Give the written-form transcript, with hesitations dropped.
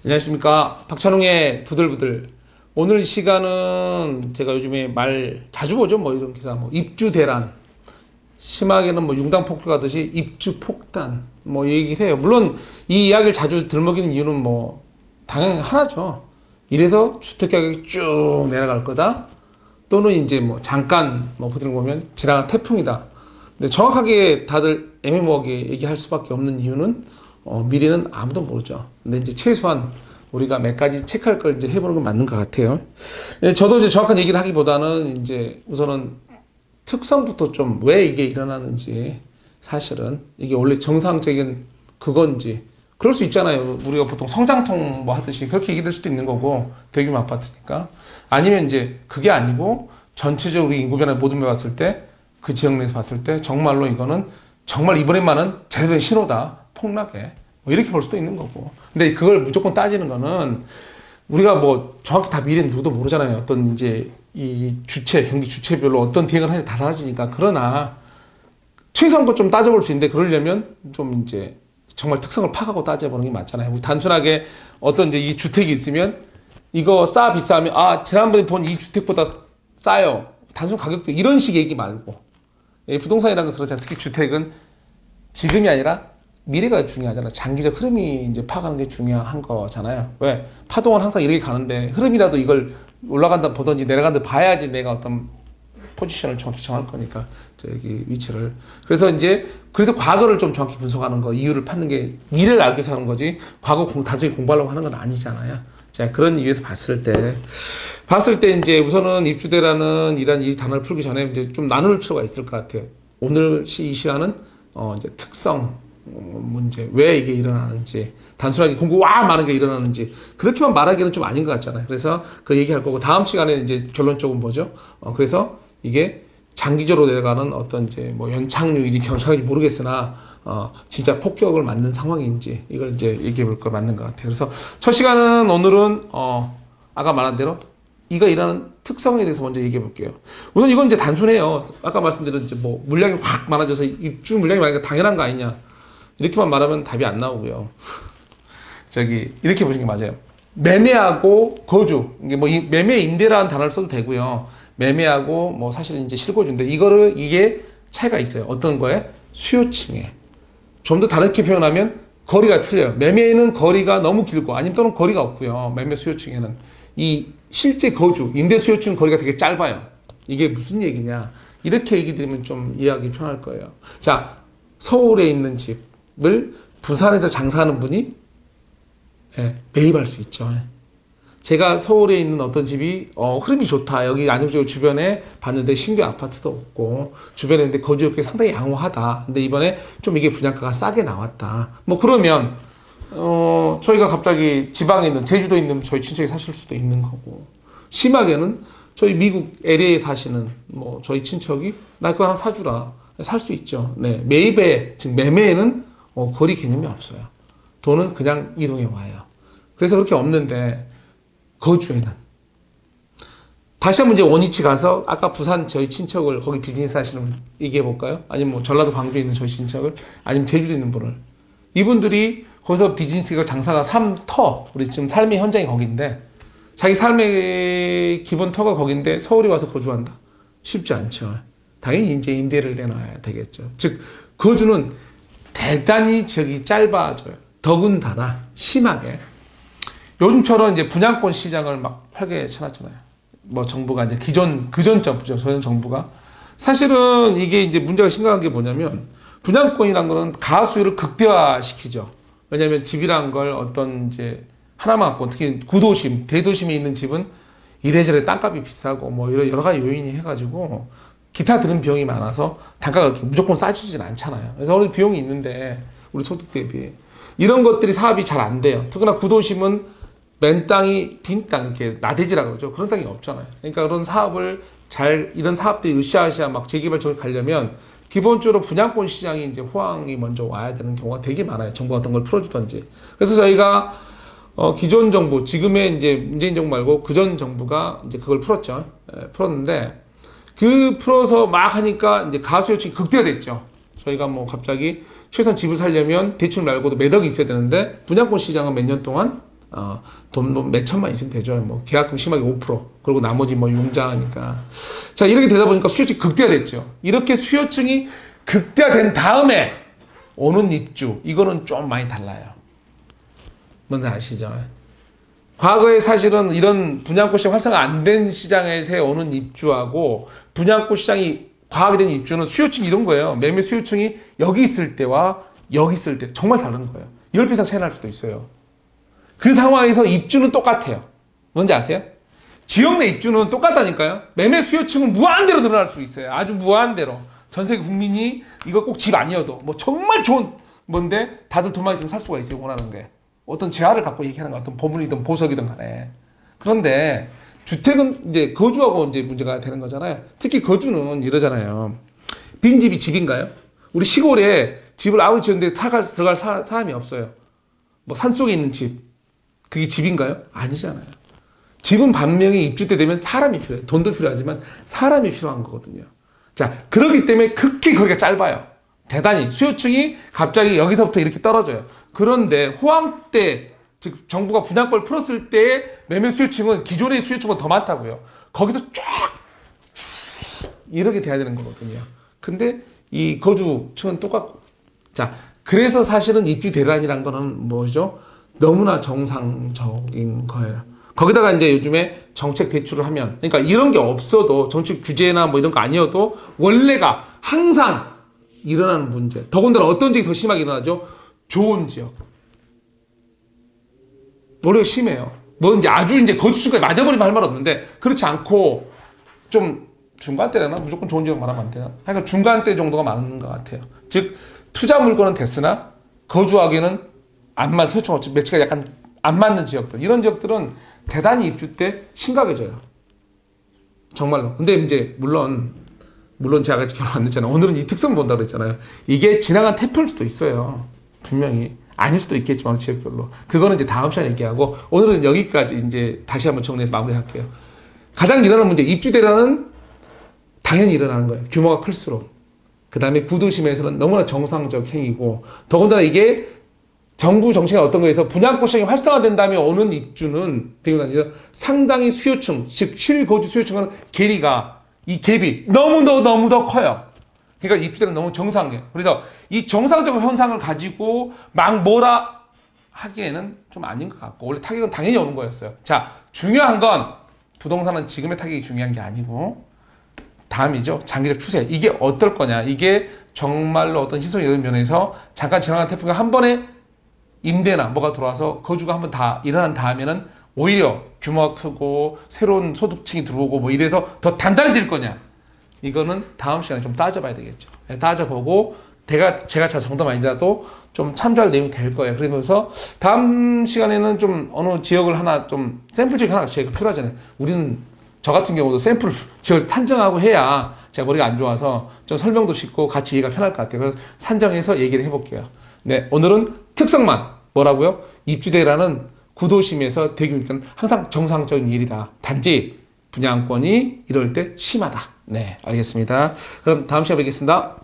안녕하십니까. 박찬웅의 부들부들. 오늘 시간은 제가 요즘에 말 자주 보죠. 뭐 이런 기사, 뭐 입주 대란, 심하게는 뭐 융당폭격 하듯이 입주 폭탄, 뭐 얘기를 해요. 물론 이 이야기를 자주 들먹이는 이유는 뭐 당연히 하나죠. 이래서 주택 가격이 쭉 내려갈 거다. 또는 이제 뭐 잠깐 뭐 보통 보면 지나간 태풍이다. 근데 정확하게 다들 애매모호하게 얘기할 수밖에 없는 이유는 미래는 아무도 모르죠. 근데 이제 최소한 우리가 몇 가지 체크할 걸 이제 해보는 건 맞는 것 같아요. 저도 이제 정확한 얘기를 하기보다는 이제 우선은 특성부터 좀 왜 이게 일어나는지, 사실은 이게 원래 정상적인 그건지, 그럴 수 있잖아요. 우리가 보통 성장통 뭐 하듯이 그렇게 얘기될 수도 있는 거고, 대규모 아파트니까. 아니면 이제 그게 아니고 전체적으로 우리 인구 변화 모든 걸 봤을 때, 그 지역 내에서 봤을 때 정말로 이거는 정말 이번에만은 제대로 된 신호다. 폭락에. 뭐 이렇게 볼 수도 있는 거고. 근데 그걸 무조건 따지는 거는 우리가 뭐 정확히 다 미래는 누구도 모르잖아요. 어떤 이제 이 주체, 경기 주체별로 어떤 대응을 하는지 달라지니까. 그러나 최소한껏 좀 따져볼 수 있는데, 그러려면 좀 이제 정말 특성을 파악하고 따져보는 게 맞잖아요. 우리 단순하게 어떤 이제 이 주택이 있으면 이거 싸 비싸면 지난번에 본 이 주택보다 싸요. 단순 가격도 이런 식의 얘기 말고, 부동산이라는 건 그렇잖아요. 특히 주택은 지금이 아니라 미래가 중요하잖아요. 장기적 흐름이 이제 파악하는 게 중요한 거잖아요. 왜? 파동은 항상 이렇게 가는데 흐름이라도 이걸 올라간다 보든지 내려간다 봐야지 내가 어떤 포지션을 정확히 정할 거니까, 저기 위치를. 그래서 그래서 과거를 좀 정확히 분석하는 거, 이유를 찾는 게 미래를 알기 위해서 하는 거지, 과거 단순히 공부하려고 하는 건 아니잖아요. 자, 그런 이유에서 봤을 때 이제 우선은 입주대라는 이 단어를 풀기 전에 이제 좀 나눌 필요가 있을 것 같아요. 오늘 이 시간은 이제 특성 문제, 왜 이게 일어나는지, 단순하게 공부 많은 게 일어나는지, 그렇게만 말하기는 좀 아닌 것 같잖아요. 그래서 그 얘기할 거고, 다음 시간에 이제 결론적으로 뭐죠? 그래서 이게 장기적으로 내려가는 어떤 이제 뭐 연착륙인지 경착륙인지 모르겠으나, 진짜 폭격을 맞는 상황인지, 이걸 이제 얘기해 볼 거 맞는 것 같아요. 그래서 첫 시간은 오늘은, 아까 말한 대로 이거 일어나는 특성에 대해서 먼저 얘기해 볼게요. 우선 이건 이제 단순해요. 아까 말씀드린 이제 뭐 물량이 확 많아져서 입주 물량이 많으니까 당연한 거 아니냐. 이렇게만 말하면 답이 안 나오고요. 이렇게 보시는 게 맞아요. 매매하고 거주. 이게 뭐 매매 임대라는 단어를 써도 되고요. 매매하고 뭐 사실은 이제 실거주인데, 이게 차이가 있어요. 어떤 거에? 수요층에. 좀 더 다르게 표현하면 거리가 틀려요. 매매는 거리가 너무 길고, 아니면 또는 거리가 없고요. 매매 수요층에는. 이 실제 거주, 임대 수요층 거리가 되게 짧아요. 이게 무슨 얘기냐. 이렇게 얘기 드리면 좀 이해하기 편할 거예요. 자, 서울에 있는 집을 부산에서 장사하는 분이 매입할 수 있죠. 제가 서울에 있는 어떤 집이 흐름이 좋다. 여기 안정적으로 주변에 봤는데 신규 아파트도 없고, 주변에 근데 거주욕이 상당히 양호하다. 근데 이번에 좀 이게 분양가가 싸게 나왔다. 뭐 그러면 저희가 갑자기 지방에 있는, 제주도에 있는 저희 친척이 사실 수도 있는 거고, 심하게는 저희 미국 LA에 사시는 뭐 저희 친척이 나 그거 하나 사주라. 살 수 있죠. 네. 매입에, 즉 매매에는 거리 개념이 없어요. 돈은 그냥 이동해 와요. 그래서 그렇게 없는데, 거주에는. 다시 한번 이제 원위치 가서 아까 부산 저희 친척을, 거기 비즈니스 하시는 분 얘기해 볼까요? 아니면 뭐 전라도 광주에 있는 저희 친척을, 아니면 제주도에 있는 분을. 이분들이 거기서 비즈니스가 장사가 우리 지금 삶의 현장이 거긴데, 자기 삶의 기본 터가 거긴데 서울에 와서 거주한다? 쉽지 않죠. 당연히 이제 임대를 내놔야 되겠죠. 즉, 거주는 대단히 짧아져요. 더군다나 심하게. 요즘처럼 이제 분양권 시장을 막 활개에 쳐놨잖아요. 뭐 정부가 이제 그전 정부가. 사실은 이게 이제 문제가 심각한 게 뭐냐면, 분양권이란 거는 가수율을 극대화시키죠. 왜냐면 집이란 걸 어떤 이제 하나만 갖고, 특히 구도심, 대도심에 있는 집은 이래저래 땅값이 비싸고 뭐 여러 가지 요인이 해가지고 기타 드는 비용이 많아서 단가가 무조건 싸지진 않잖아요. 그래서 어느 비용이 있는데 우리 소득 대비 이런 것들이 사업이 잘 안 돼요. 특히나 구도심은 맨 땅이 빈 땅, 이렇게 나대지라고 그러죠. 그런 땅이 없잖아요. 그러니까 이런 사업들이 으쌰으쌰 막 재개발적으로 가려면 기본적으로 분양권 시장이 이제 호황이 먼저 와야 되는 경우가 되게 많아요. 정부가 어떤 걸 풀어주던지. 그래서 저희가 기존 정부, 지금의 이제 문재인 정부 말고 그전 정부가 이제 그걸 풀었죠. 풀었는데, 풀어서 막 하니까 이제 가수 요청이 극대화됐죠. 저희가 뭐 갑자기 최소한 집을 살려면 대출 말고도 매덕이 있어야 되는데, 분양권 시장은 몇 년 동안 돈 몇 천만 있으면 되죠. 뭐 계약금 심하게 5%, 그리고 나머지 뭐 융자하니까. 자, 이렇게 되다 보니까 수요층이 극대화됐죠. 이렇게 수요층이 극대화된 다음에 오는 입주, 이거는 좀 많이 달라요. 뭔지 아시죠? 과거에 사실은 이런 분양권 시장 활성화 안 된 시장에서 오는 입주하고 분양권 시장이 과학된 입주는 수요층이 이런 거예요. 매매 수요층이 여기 있을 때와 여기 있을 때 정말 다른 거예요. 10배 이상 차이 날 수도 있어요. 그 상황에서 입주는 똑같아요. 뭔지 아세요? 지역 내 입주는 똑같다니까요. 매매 수요층은 무한대로 늘어날 수 있어요. 아주 무한대로. 전 세계 국민이 이거 꼭 집 아니어도 뭐 정말 좋은 뭔데 다들 돈만 있으면 살 수가 있어요. 원하는 게. 어떤 재화를 갖고 얘기하는 거, 어떤 보물이든 보석이든 간에. 그런데 주택은 이제 거주하고 이제 문제가 되는 거잖아요. 특히 거주는 이러잖아요. 빈집이 집인가요? 우리 시골에 집을 아무리 지었는데 들어갈 사람이 없어요. 뭐 산속에 있는 집. 그게 집인가요? 아니잖아요. 집은 반면에 입주 때 되면 사람이 필요해요. 돈도 필요하지만 사람이 필요한 거거든요. 자, 그렇기 때문에 극히 거리가 짧아요. 대단히 수요층이 갑자기 여기서부터 이렇게 떨어져요. 그런데 호황 때, 즉 정부가 분양권을 풀었을 때의 매매 수요층은 기존의 수요층보다 더 많다고요. 거기서 쫙 이렇게 돼야 되는 거거든요. 근데 이 거주층은 똑같고. 자, 그래서 사실은 입주 대란이란 거는 뭐죠? 너무나 정상적인 거예요. 거기다가 이제 요즘에 정책 대출을 하면, 그러니까 이런 게 없어도 정책 규제나 뭐 이런 거 아니어도 원래가 항상 일어나는 문제. 더군다나 어떤 지역이 더 심하게 일어나죠? 좋은 지역. 원래가 심해요. 뭐 이제 아주 이제 거주층까지 맞아버리면 할 말 없는데 그렇지 않고 좀 중간대나 무조건 좋은 지역 말하면 안 돼요. 그러니까 중간대 정도가 많은 것 같아요. 즉 투자 물건은 됐으나 거주하기는 안 맞는 서초가 매치가 약간 안 맞는 지역들, 이런 지역들은 대단히 입주 때 심각해져요. 정말로. 근데 이제 물론 제가 아직 결혼 안 했잖아요. 오늘은 이 특성 본다 그랬잖아요. 이게 지나간 태풍일 수도 있어요. 분명히. 아닐 수도 있겠지만 지역별로. 그거는 이제 다음 시간에 얘기하고 오늘은 여기까지 이제 다시 한번 정리해서 마무리할게요. 가장 일어나는 문제, 입주 대란은 당연히 일어나는 거예요. 규모가 클수록. 그 다음에 구도심에서는 너무나 정상적 행위고, 더군다나 이게 정부 정책이 어떤 거에서 분양권 시장이 활성화된 다음에 오는 입주는 상당히 수요층, 즉 실거주 수요층과는 괴리가, 이 갭이 너무 더 커요. 그러니까 입주대는 너무 정상이에요. 그래서 이 정상적인 현상을 가지고 막 뭐라 하기에는 좀 아닌 것 같고, 원래 타격은 당연히 오는 거였어요. 자, 중요한 건 부동산은 지금의 타격이 중요한 게 아니고 다음이죠. 장기적 추세. 이게 어떨 거냐. 이게 정말로 어떤 희소성 이런 면에서 잠깐 지나간 태풍이 한 번에 임대나 뭐가 들어와서 거주가 한번 다 일어난 다음에는 오히려 규모가 크고 새로운 소득층이 들어오고 뭐 이래서 더 단단해질 거냐. 이거는 다음 시간에 좀 따져봐야 되겠죠. 따져보고 제가 잘 정답 아니더라도 좀 참조할 내용이 될 거예요. 그러면서 다음 시간에는 좀 어느 지역을 하나 좀 샘플 지역 하나 저희가 필요하잖아요. 우리는 저 같은 경우도 샘플 지역을 산정하고 해야 제가 머리가 안 좋아서 좀 설명도 쉽고 같이 이해가 편할 것 같아요. 그래서 산정해서 얘기를 해볼게요. 네, 오늘은 특성만 뭐라고요? 입주대라는 구도심에서 대규모는 항상 정상적인 일이다. 단지 분양권이 이럴 때 심하다. 네, 알겠습니다. 그럼 다음 시간에 뵙겠습니다.